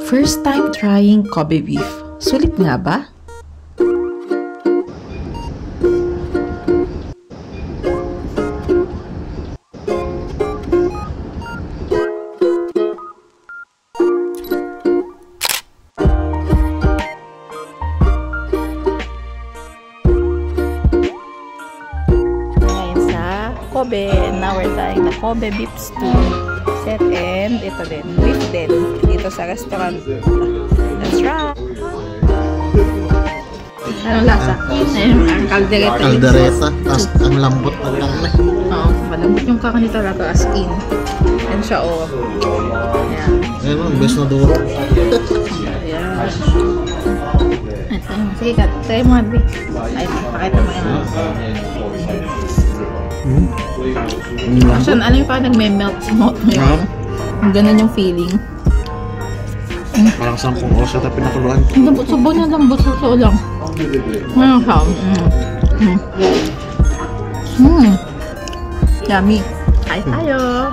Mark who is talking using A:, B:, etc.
A: First time trying Kobe beef. Sulit nga ba?
B: Kobe, and now we're trying the Kobe beef stew set, and ito din, beef din dito sa restaurant. That's right. Anong lasa? Ang kaldereta.
C: Kaldereta, ang lambot ng karne.
B: Oo, malambot yung karne talaga, as in. And siya, oh. Ayan.
C: Ayan, ang best na duro.
B: Ayan. Sige ka, try mo, Adi. Ay, pakita mo yan. Actually, alam yung parang nagme-melt sa mouth mo yun. Ganun yung feeling.
C: Parang sangkong oso na pinakuluan.
B: Lambot, subo na lambot sa ulang. Ngayon siya. Yummy. Ay tayo.